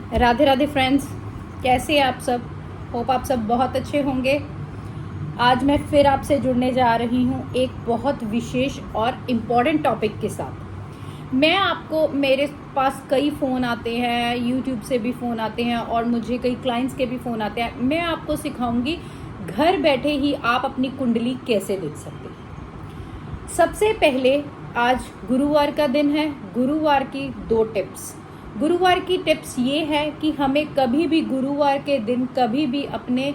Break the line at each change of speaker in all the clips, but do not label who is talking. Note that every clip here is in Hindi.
राधे राधे फ्रेंड्स, कैसे हैं आप सब। होप आप सब बहुत अच्छे होंगे। आज मैं फिर आपसे जुड़ने जा रही हूँ एक बहुत विशेष और इम्पॉर्टेंट टॉपिक के साथ। मैं आपको, मेरे पास कई फ़ोन आते हैं, यूट्यूब से भी फ़ोन आते हैं और मुझे कई क्लाइंट्स के भी फ़ोन आते हैं। मैं आपको सिखाऊंगी घर बैठे ही आप अपनी कुंडली कैसे देख सकते हैं। सबसे पहले, आज गुरुवार का दिन है। गुरुवार की 2 टिप्स। गुरुवार की टिप्स ये है कि हमें कभी भी गुरुवार के दिन कभी भी अपने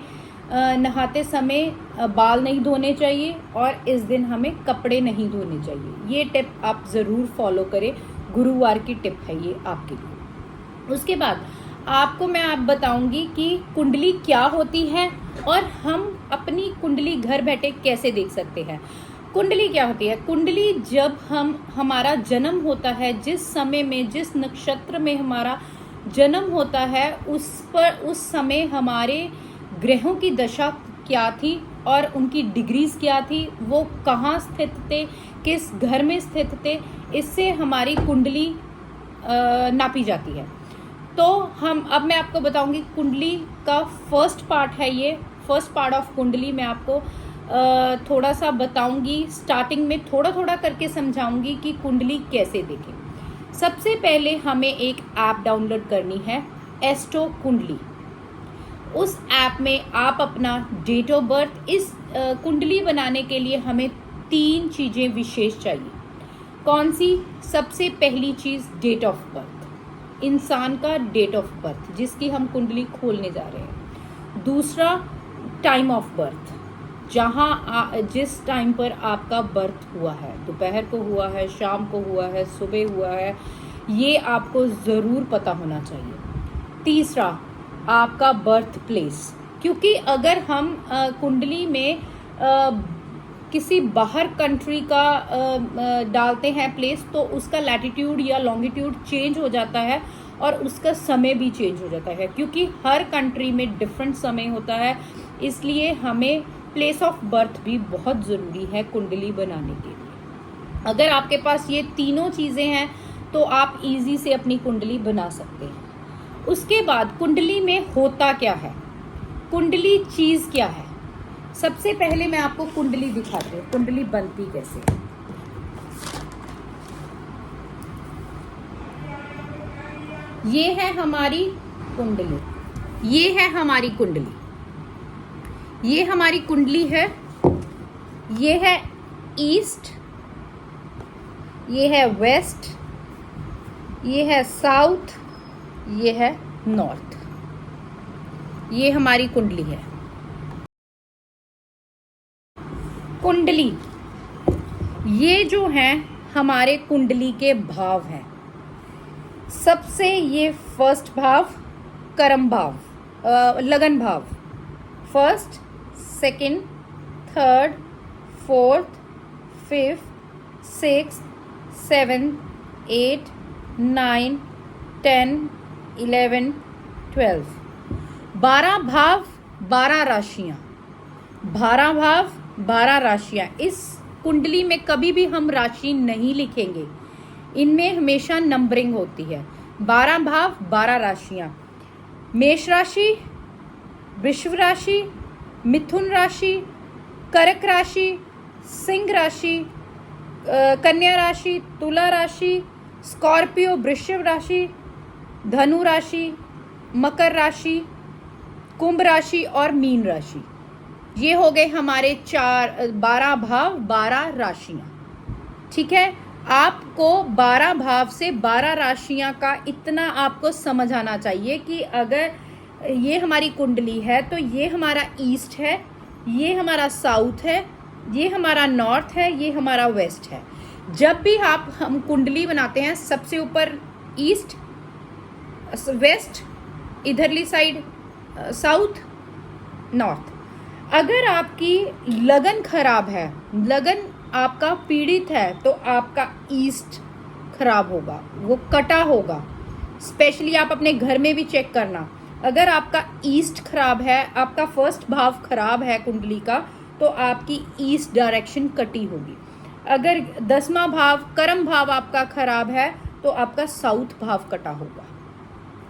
नहाते समय बाल नहीं धोने चाहिए और इस दिन हमें कपड़े नहीं धोने चाहिए। ये टिप आप ज़रूर फॉलो करें। गुरुवार की टिप है ये आपके लिए। उसके बाद आपको मैं बताऊंगी कि कुंडली क्या होती है और हम अपनी कुंडली घर बैठे कैसे देख सकते हैं। कुंडली क्या होती है? कुंडली जब हमारा जन्म होता है, जिस समय में, जिस नक्षत्र में हमारा जन्म होता है, उस समय हमारे ग्रहों की दशा क्या थी और उनकी डिग्रीज क्या थी, वो कहाँ स्थित थे, किस घर में स्थित थे, इससे हमारी कुंडली नापी जाती है। तो अब मैं आपको बताऊंगी कुंडली का फर्स्ट पार्ट है ये। फर्स्ट पार्ट ऑफ कुंडली मैं आपको थोड़ा सा बताऊंगी। स्टार्टिंग में थोड़ा थोड़ा करके समझाऊंगी कि कुंडली कैसे देखें। सबसे पहले हमें एक ऐप डाउनलोड करनी है, एस्ट्रो कुंडली। उस ऐप में आप अपना डेट ऑफ बर्थ, इस कुंडली बनाने के लिए हमें 3 चीज़ें विशेष चाहिए। कौन सी? सबसे पहली चीज़ डेट ऑफ बर्थ, इंसान का डेट ऑफ बर्थ जिसकी हम कुंडली खोलने जा रहे हैं। दूसरा, टाइम ऑफ बर्थ, जिस टाइम पर आपका बर्थ हुआ है, दोपहर को हुआ है, शाम को हुआ है, सुबह हुआ है, ये आपको ज़रूर पता होना चाहिए। तीसरा, आपका बर्थ प्लेस, क्योंकि अगर हम कुंडली में किसी बाहर कंट्री का डालते हैं प्लेस, तो उसका लैटिट्यूड या लॉन्गिट्यूड चेंज हो जाता है और उसका समय भी चेंज हो जाता है, क्योंकि हर कंट्री में डिफरेंट समय होता है। इसलिए हमें प्लेस ऑफ बर्थ भी बहुत ज़रूरी है कुंडली बनाने के लिए। अगर आपके पास ये तीनों चीज़ें हैं तो आप इजी से अपनी कुंडली बना सकते हैं। उसके बाद कुंडली में होता क्या है, कुंडली चीज़ क्या है। सबसे पहले मैं आपको कुंडली दिखाती हूँ, कुंडली बनती कैसे है। ये है हमारी कुंडली, ये है हमारी कुंडली, ये हमारी कुंडली है। ये है ईस्ट, ये है वेस्ट, ये है साउथ, ये है नॉर्थ। ये हमारी कुंडली है। कुंडली, ये जो है हमारे कुंडली के भाव हैं। सबसे ये फर्स्ट भाव कर्म भाव, लगन भाव, first, second, third, fourth, fifth, sixth, seventh, 8, 9, 10, 11, 12। 12 भाव, 12 राशियाँ। 12 भाव, 12 राशियाँ। इस कुंडली में कभी भी हम राशि नहीं लिखेंगे, इनमें हमेशा नंबरिंग होती है। 12 भाव, 12 राशियाँ। मेष राशि, वृषभ राशि, मिथुन राशि, कर्क राशि, सिंह राशि, कन्या राशि, तुला राशि, स्कॉर्पियो वृषभ राशि, धनु राशि, मकर राशि, कुंभ राशि और मीन राशि। ये हो गए हमारे 12 भाव, 12 राशियाँ। ठीक है, आपको 12 भाव से 12 राशियाँ का इतना आपको समझ आना चाहिए कि अगर ये हमारी कुंडली है तो ये हमारा ईस्ट है, ये हमारा साउथ है, ये हमारा नॉर्थ है, ये हमारा वेस्ट है। जब भी हम कुंडली बनाते हैं, सबसे ऊपर ईस्ट, वेस्ट, इधरली साइड साउथ, नॉर्थ। अगर आपकी लगन खराब है, लगन आपका पीड़ित है, तो आपका ईस्ट खराब होगा, वो कटा होगा। स्पेशली आप अपने घर में भी चेक करना, अगर आपका ईस्ट खराब है, आपका फर्स्ट भाव खराब है कुंडली का, तो आपकी ईस्ट डायरेक्शन कटी होगी। अगर 10वां भाव कर्म भाव आपका खराब है, तो आपका साउथ भाव कटा होगा।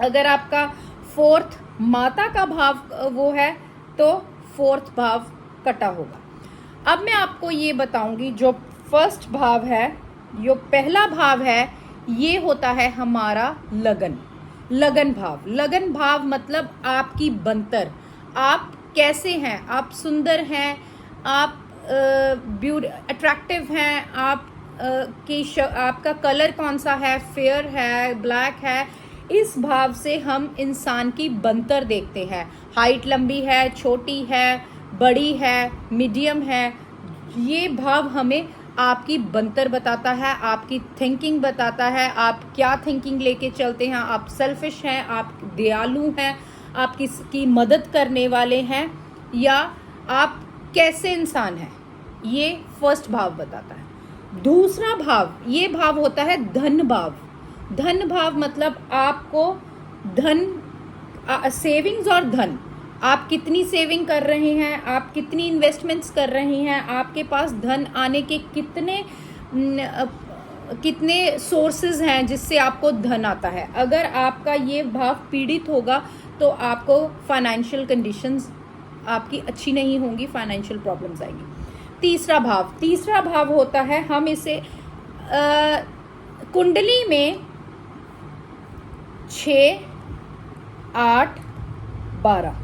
अगर आपका फोर्थ माता का भाव वो है तो फोर्थ भाव कटा होगा। अब मैं आपको ये बताऊंगी, जो फर्स्ट भाव है, जो पहला भाव है, ये होता है हमारा लगन। लगन भाव, लगन भाव मतलब आपकी बनतर, आप कैसे हैं, आप सुंदर हैं, आप अट्रैक्टिव हैं, आप आपका कलर कौन सा है, फेयर है, ब्लैक है। इस भाव से हम इंसान की बनतर देखते हैं, हाइट लंबी है, छोटी है, बड़ी है, मीडियम है। ये भाव हमें आपकी बनतर बताता है, आपकी थिंकिंग बताता है, आप क्या थिंकिंग लेके चलते हैं, आप सेल्फिश हैं, आप दयालु हैं, आप किसकी मदद करने वाले हैं, या आप कैसे इंसान हैं। ये फर्स्ट भाव बताता है। दूसरा भाव, ये भाव होता है धन भाव। धन भाव मतलब आपको धन, सेविंग्स और धन, आप कितनी सेविंग कर रहे हैं, आप कितनी इन्वेस्टमेंट्स कर रहे हैं, आपके पास धन आने के कितने सोर्सेज हैं जिससे आपको धन आता है। अगर आपका ये भाव पीड़ित होगा तो आपको फाइनेंशियल कंडीशंस आपकी अच्छी नहीं होंगी, फाइनेंशियल प्रॉब्लम्स आएंगी। तीसरा भाव होता है, हम इसे कुंडली में 6, 8, 12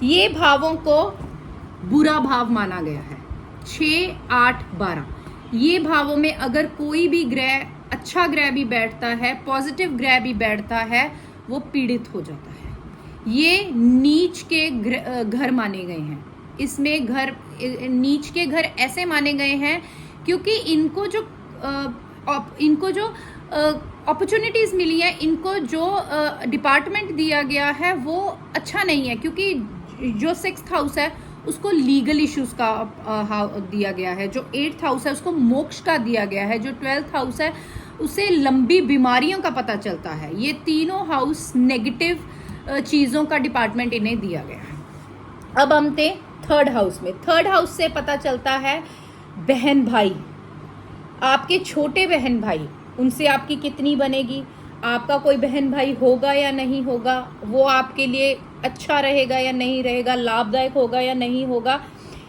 ये भावों को बुरा भाव माना गया है। 6, 8, 12 ये भावों में अगर कोई भी ग्रह, अच्छा ग्रह भी बैठता है, पॉजिटिव ग्रह भी बैठता है, वो पीड़ित हो जाता है। ये नीच के घर माने गए हैं। इसमें घर, नीच के घर ऐसे माने गए हैं क्योंकि इनको जो अपॉर्चुनिटीज़ मिली है, इनको जो डिपार्टमेंट दिया गया है वो अच्छा नहीं है, क्योंकि जो 6th हाउस है उसको लीगल इश्यूज का दिया गया है, जो 8th हाउस है उसको मोक्ष का दिया गया है, जो 12th हाउस है उसे लंबी बीमारियों का पता चलता है। ये तीनों हाउस नेगेटिव चीज़ों का डिपार्टमेंट इन्हें दिया गया है। अब हम थे 3rd हाउस में। 3rd हाउस से पता चलता है बहन भाई, आपके छोटे बहन भाई, उनसे आपकी कितनी बनेगी, आपका कोई बहन भाई होगा या नहीं होगा, वो आपके लिए अच्छा रहेगा या नहीं रहेगा, लाभदायक होगा या नहीं होगा,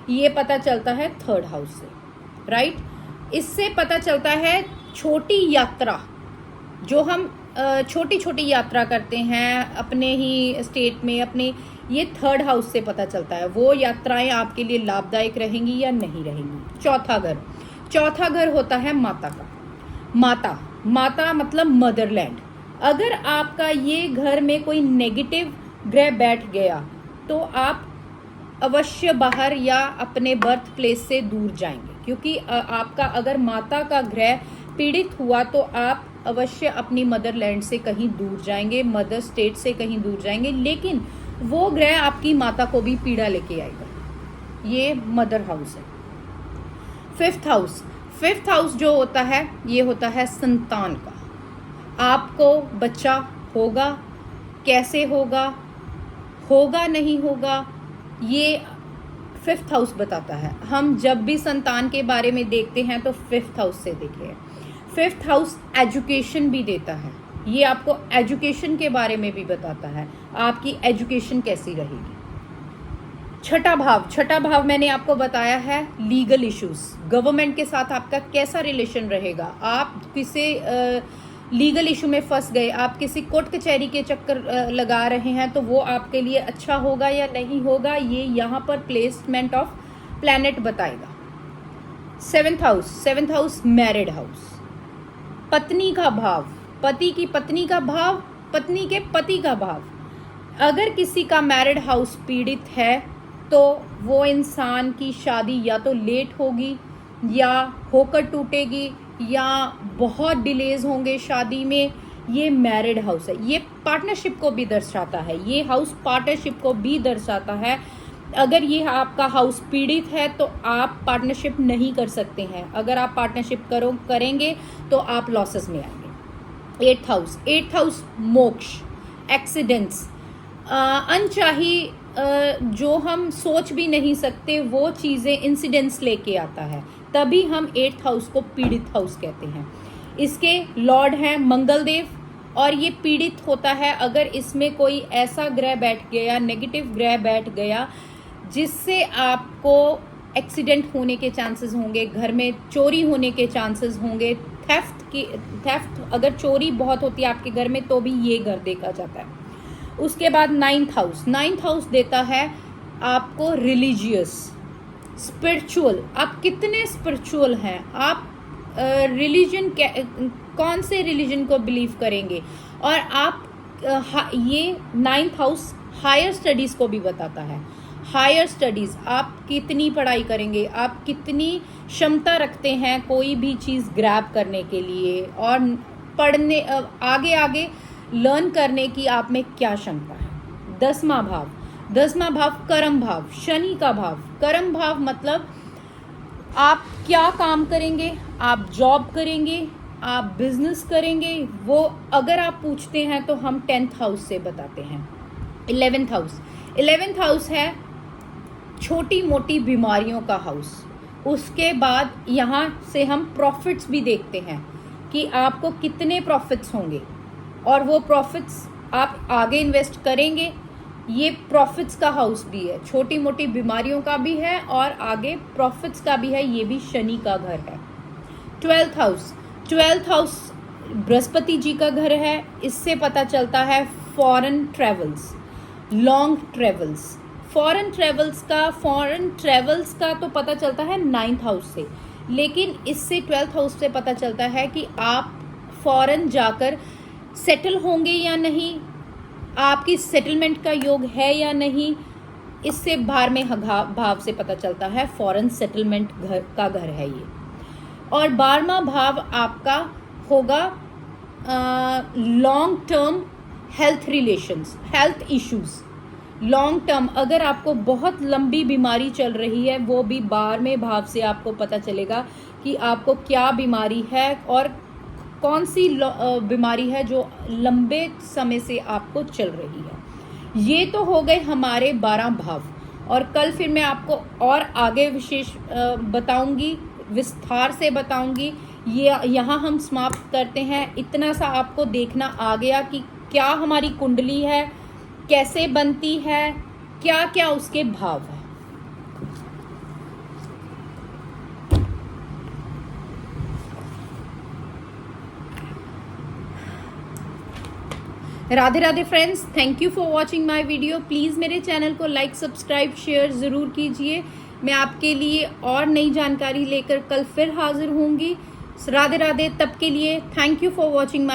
ये पता चलता है 3rd हाउस से, राइट। इससे पता चलता है छोटी यात्रा, जो हम छोटी छोटी यात्रा करते हैं अपने ही स्टेट में, अपने, ये 3rd हाउस से पता चलता है वो यात्राएं आपके लिए लाभदायक रहेंगी या नहीं रहेंगी। चौथा घर होता है माता का। माता मतलब मदरलैंड। अगर आपका ये घर में कोई नेगेटिव ग्रह बैठ गया तो आप अवश्य बाहर या अपने बर्थ प्लेस से दूर जाएंगे, क्योंकि आपका अगर माता का ग्रह पीड़ित हुआ तो आप अवश्य अपनी मदरलैंड से कहीं दूर जाएंगे, मदर स्टेट से कहीं दूर जाएंगे, लेकिन वो ग्रह आपकी माता को भी पीड़ा लेके आएगा। ये मदर हाउस है। 5th हाउस जो होता है, ये होता है संतान का। आपको बच्चा होगा, कैसे होगा नहीं होगा, ये 5th हाउस बताता है। हम जब भी संतान के बारे में देखते हैं तो 5th हाउस से देखिए। 5th हाउस एजुकेशन भी देता है, ये आपको एजुकेशन के बारे में भी बताता है, आपकी एजुकेशन कैसी रहेगी। छठा भाव मैंने आपको बताया है लीगल इश्यूज, गवर्नमेंट के साथ आपका कैसा रिलेशन रहेगा, आप किसी लीगल इशू में फंस गए, आप किसी कोर्ट कचहरी के चक्कर लगा रहे हैं, तो वो आपके लिए अच्छा होगा या नहीं होगा, ये यहाँ पर प्लेसमेंट ऑफ प्लैनेट बताएगा। 7th हाउस मैरिड हाउस, पत्नी का भाव, पति की पत्नी का भाव, पत्नी के पति का भाव। अगर किसी का मैरिड हाउस पीड़ित है तो वो इंसान की शादी या तो लेट होगी या होकर टूटेगी या बहुत डिलेज होंगे शादी में। ये मैरिड हाउस है, ये पार्टनरशिप को भी दर्शाता है, ये हाउस पार्टनरशिप को भी दर्शाता है। अगर ये आपका हाउस पीड़ित है तो आप पार्टनरशिप नहीं कर सकते हैं, अगर आप पार्टनरशिप करेंगे तो आप लॉसेस में आएंगे। 8th हाउस मोक्ष, एक्सीडेंट्स, अनचाही जो हम सोच भी नहीं सकते वो चीज़ें, इंसिडेंट्स लेके आता है, तभी हम 8th हाउस को पीड़ित हाउस कहते हैं। इसके लॉर्ड हैं मंगल देव, और ये पीड़ित होता है अगर इसमें कोई ऐसा ग्रह बैठ गया, नेगेटिव ग्रह बैठ गया, जिससे आपको एक्सीडेंट होने के चांसेस होंगे, घर में चोरी होने के चांसेस होंगे, थेफ्ट अगर चोरी बहुत होती है आपके घर में तो भी ये घर देखा जाता है। उसके बाद नाइन्थ हाउस देता है आपको रिलीजियस, स्पिरिचुअल। आप कितने स्पिरिचुअल हैं, आप रिलीजन कौन से रिलीजन को बिलीव करेंगे। और आप ये नाइन्थ हाउस हायर स्टडीज़ को भी बताता है। हायर स्टडीज़, आप कितनी पढ़ाई करेंगे, आप कितनी क्षमता रखते हैं कोई भी चीज़ ग्रैब करने के लिए और पढ़ने आगे लर्न करने की आप में क्या क्षमता है। 10वां भाव कर्म भाव, शनि का भाव। कर्म भाव मतलब आप क्या काम करेंगे, आप जॉब करेंगे, आप बिजनेस करेंगे, वो अगर आप पूछते हैं तो हम 10th हाउस से बताते हैं। 11th हाउस है छोटी मोटी बीमारियों का हाउस। उसके बाद यहाँ से हम प्रॉफिट्स भी देखते हैं कि आपको कितने प्रॉफिट्स होंगे और वो प्रॉफिट्स आप आगे इन्वेस्ट करेंगे। ये प्रॉफिट्स का हाउस भी है, छोटी मोटी बीमारियों का भी है और आगे प्रॉफिट्स का भी है। ये भी शनि का घर है। 12th हाउस बृहस्पति जी का घर है। इससे पता चलता है foreign travels, long travels. Foreign travels का तो पता चलता है 9th हाउस से, लेकिन इससे 12th हाउस से पता चलता है कि आप फॉरेन जाकर सेटल होंगे या नहीं, आपकी सेटलमेंट का योग है या नहीं। इससे 12वें भाव से पता चलता है फॉरेन सेटलमेंट का घर है ये। और 12वां भाव आपका होगा long term health relations, health issues. Long term अगर आपको बहुत लंबी बीमारी चल रही है, वो भी 12वें भाव से आपको पता चलेगा कि आपको क्या बीमारी है और कौन सी बीमारी है जो लंबे समय से आपको चल रही है। ये तो हो गए हमारे 12 भाव। और कल फिर मैं आपको और आगे विशेष बताऊंगी, विस्तार से बताऊंगी। ये यहाँ हम समाप्त करते हैं। इतना सा आपको देखना आ गया कि क्या हमारी कुंडली है, कैसे बनती है, क्या क्या उसके भाव है। Radhe Radhe friends, thank you for watching my video. Please मेरे चैनल को लाइक, सब्सक्राइब, शेयर ज़रूर कीजिए। मैं आपके लिए और नई जानकारी लेकर कल फिर हाजिर होंगी। राधे राधे, तब के लिए thank you for watching my